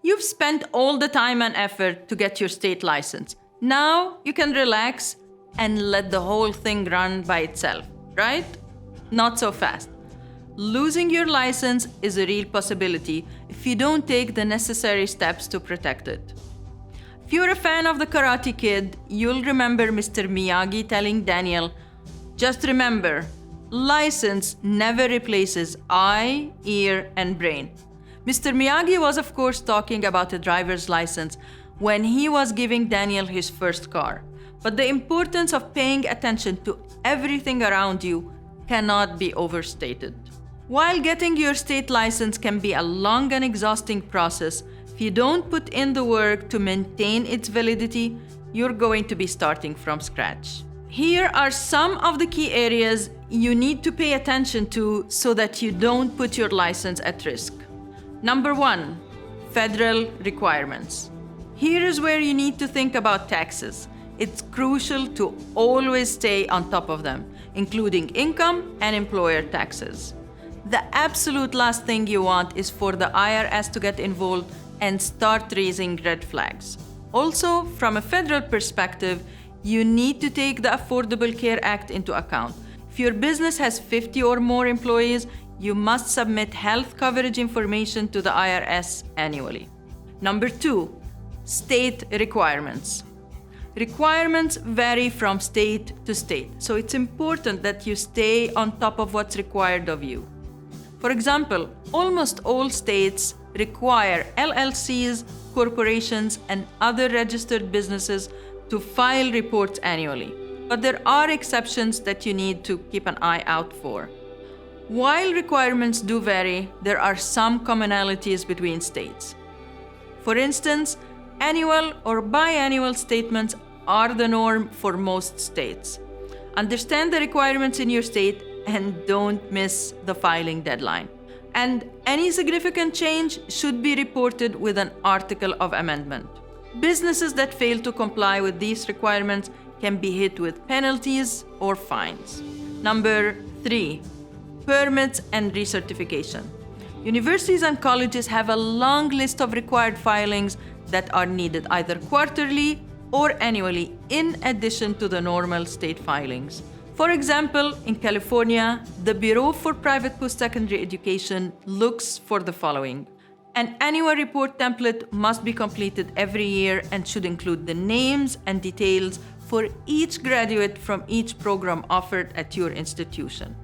You've spent all the time and effort to get your state license. Now you can relax and let the whole thing run by itself, right? Not so fast. Losing your license is a real possibility if you don't take the necessary steps to protect it. If you're a fan of the Karate Kid, you'll remember Mr. Miyagi telling Daniel, "Just remember, license never replaces eye, ear, and brain." Mr. Miyagi was of course talking about a driver's license when he was giving Daniel his first car. But the importance of paying attention to everything around you cannot be overstated. While getting your state license can be a long and exhausting process, if you don't put in the work to maintain its validity, you're going to be starting from scratch. Here are some of the key areas you need to pay attention to so that you don't put your license at risk. Number 1, federal requirements. Here is where you need to think about taxes. It's crucial to always stay on top of them, including income and employer taxes. The absolute last thing you want is for the IRS to get involved and start raising red flags. Also, from a federal perspective, you need to take the Affordable Care Act into account. If your business has 50 or more employees, you must submit health coverage information to the IRS annually. Number 2, state requirements. Requirements vary from state to state, so it's important that you stay on top of what's required of you. For example, almost all states require LLCs, corporations, and other registered businesses to file reports annually, but there are exceptions that you need to keep an eye out for. While requirements do vary, there are some commonalities between states. For instance, annual or biannual statements are the norm for most states. Understand the requirements in your state and don't miss the filing deadline. And any significant change should be reported with an article of amendment. Businesses that fail to comply with these requirements can be hit with penalties or fines. Number 3, permits and recertification. Universities and colleges have a long list of required filings that are needed either quarterly or annually in addition to the normal state filings. For example, in California, the Bureau for Private Postsecondary Education looks for the following. An annual report template must be completed every year and should include the names and details for each graduate from each program offered at your institution.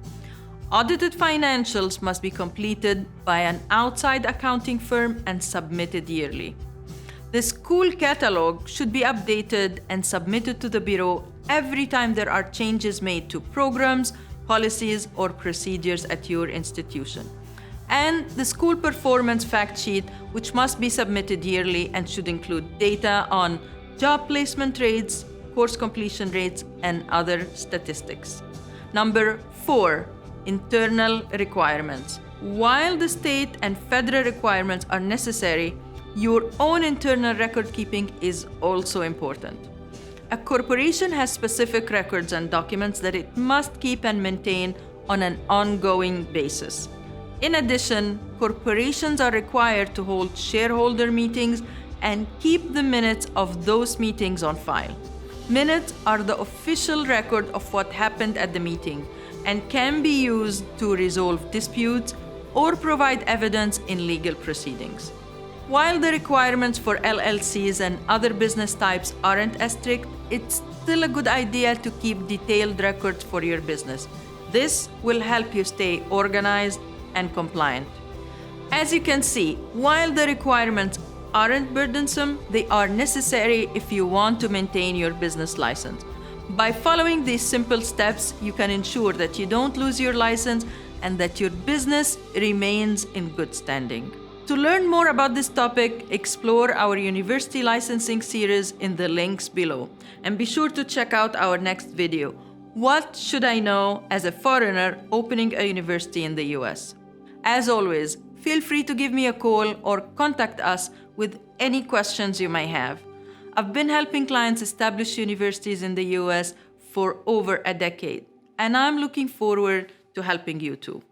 Audited financials must be completed by an outside accounting firm and submitted yearly. The school catalog should be updated and submitted to the Bureau every time there are changes made to programs, policies, or procedures at your institution. And the school performance fact sheet, which must be submitted yearly and should include data on job placement rates, course completion rates, and other statistics. Number 4, internal requirements. While the state and federal requirements are necessary, your own internal record keeping is also important. A corporation has specific records and documents that it must keep and maintain on an ongoing basis. In addition, corporations are required to hold shareholder meetings and keep the minutes of those meetings on file. Minutes are the official record of what happened at the meeting and can be used to resolve disputes or provide evidence in legal proceedings. While the requirements for LLCs and other business types aren't as strict, it's still a good idea to keep detailed records for your business. This will help you stay organized and compliant. As you can see, while the requirements aren't burdensome, they are necessary if you want to maintain your business license. By following these simple steps, you can ensure that you don't lose your license and that your business remains in good standing. To learn more about this topic, explore our university licensing series in the links below. And be sure to check out our next video, What Should I Know as a Foreigner Opening a University in the US? As always, feel free to give me a call or contact us with any questions you may have. I've been helping clients establish universities in the US for over a decade, and I'm looking forward to helping you too.